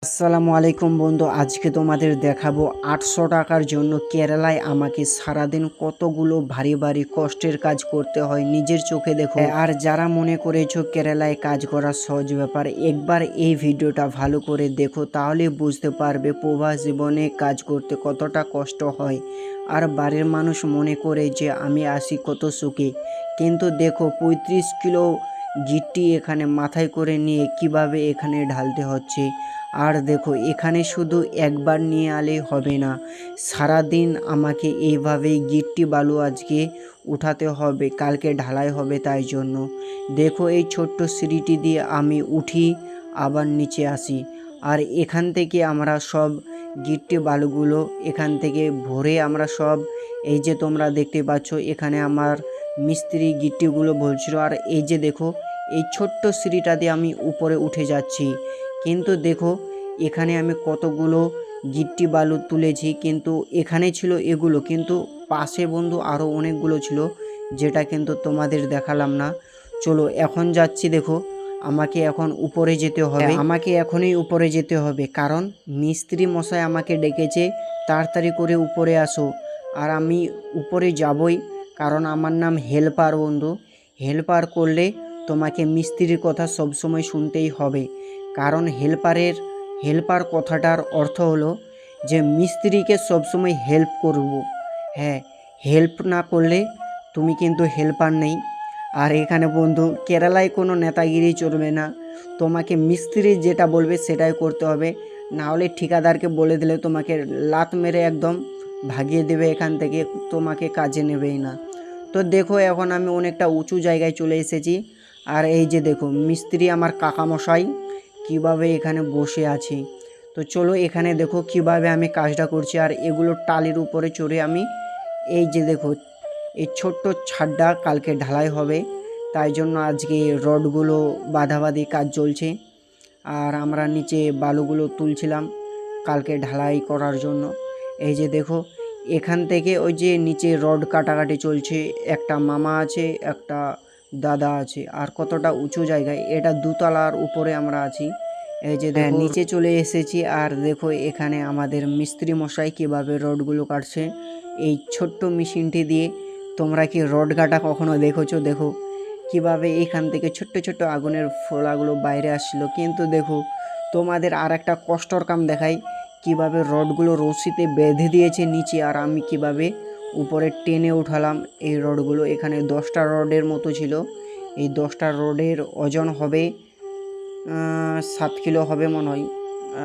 আসসালামু আলাইকুম বন্ধু, আজকে তোমাদের দেখাবো 800 টাকার জন্য কেরালায় আমাকে সারাদিন কতগুলো ভারী ভারী কষ্টের কাজ করতে হয় নিজের চোখে দেখো। আর যারা মনে করেছো কেরালায় কাজ করা সহজ ব্যাপার, একবার এই ভিডিওটা ভালো করে দেখো, তাহলে বুঝতে পারবে প্রবাস জীবনে কাজ করতে কতটা কষ্ট হয়। আর বাড়ির মানুষ মনে করে যে আমি আসি কত সুখে, কিন্তু দেখো 35 কিলো গিট্টি এখানে মাথায় করে নিয়ে কিভাবে এখানে ঢালতে হচ্ছে। আর দেখো এখানে শুধু একবার নিয়ে আলে হবে না, সারাদিন আমাকে এইভাবেই গিট্টি বালু আজকে উঠাতে হবে, কালকে ঢালাই হবে। তাই জন্য দেখো এই ছোট্ট সিঁড়িটি দিয়ে আমি উঠি আবার নিচে আসি। আর এখান থেকে আমরা সব গিট্টি বালুগুলো এখান থেকে ভরে আমরা সব, এই যে তোমরা দেখতে পাচ্ছ এখানে আমার মিস্ত্রি গিট্টিগুলো ভরছিল। আর এই যে দেখো এই ছোট্ট সিঁড়িটা দিয়ে আমি উপরে উঠে যাচ্ছি, কিন্তু দেখো এখানে আমি কতগুলো গিট্টি বালু তুলেছি, কিন্তু এখানে ছিল এগুলো, কিন্তু পাশে বন্ধু আরও অনেকগুলো ছিল, যেটা কিন্তু তোমাদের দেখালাম না। চলো এখন যাচ্ছি। দেখো আমাকে এখন উপরে যেতে হবে, আমাকে এখনই উপরে যেতে হবে, কারণ মিস্ত্রি মশাই আমাকে ডেকেছে তাড়াতাড়ি করে উপরে আসো। আর আমি উপরে যাবই, কারণ আমার নাম হেল্পার বন্ধু। হেল্পার করলে তোমাকে মিস্ত্রির কথা সবসময় শুনতেই হবে, কারণ হেল্পার কথাটার অর্থ হলো যে মিস্ত্রিকে সবসময় হেল্প করব। হ্যাঁ, হেল্প না করলে তুমি কিন্তু হেল্পার নেই। আর এখানে বন্ধু কেরালায় কোনো নেতাগিরি চলবে না, তোমাকে মিস্ত্রি যেটা বলবে সেটাই করতে হবে, না হলে ঠিকাদারকে বলে দিলে তোমাকে লাত মেরে একদম ভাগিয়ে দেবে এখান থেকে, তোমাকে কাজে নেবেই না। তো দেখো এখন আমি অনেকটা উঁচু জায়গায় চলে এসেছি। আর এই যে দেখো মিস্ত্রি আমার কাকামশাই কিভাবে এখানে বসে আছে। তো চলো এখানে দেখো কিভাবে আমি কাজটা করছি। আর এগুলো টালির উপরে চড়ে আমি, এই যে দেখো এই ছোট্ট ছাদটা কালকে ঢালাই হবে, তাই জন্য আজকে রডগুলো বাঁধাবাঁধি কাজ চলছে। আর আমরা নিচে বালুগুলো তুলছিলাম কালকে ঢালাই করার জন্য। এই যে দেখো এখান থেকে ওই যে নিচে রড কাটাকাটি চলছে, একটা মামা আছে, একটা দাদা আছে। আর কতটা উঁচু জায়গায়, এটা দুতলার উপরে আমরা আছি। এই যে দেখো নিচে চলে এসেছি। আর দেখো এখানে আমাদের মিস্ত্রি মশাই কিভাবে রডগুলো কাটছে এই ছোট্ট মেশিনটি দিয়ে। তোমরা কি রড কাটা কখনো দেখেছো? দেখো কিভাবে এখান থেকে ছোট্ট ছোট্ট আগুনের ফোলাগুলো বাইরে আসছিলো। কিন্তু দেখো তোমাদের আর একটা কষ্টর কাম দেখাই, কিভাবে রডগুলো রশিতে বেঁধে দিয়েছে নিচে, আর আমি কিভাবে উপরে টেনে উঠালাম এই রডগুলো। এখানে 10টা রডের মতো ছিল, এই 10টা রডের ওজন হবে 7 কিলো হবে মনে হয়।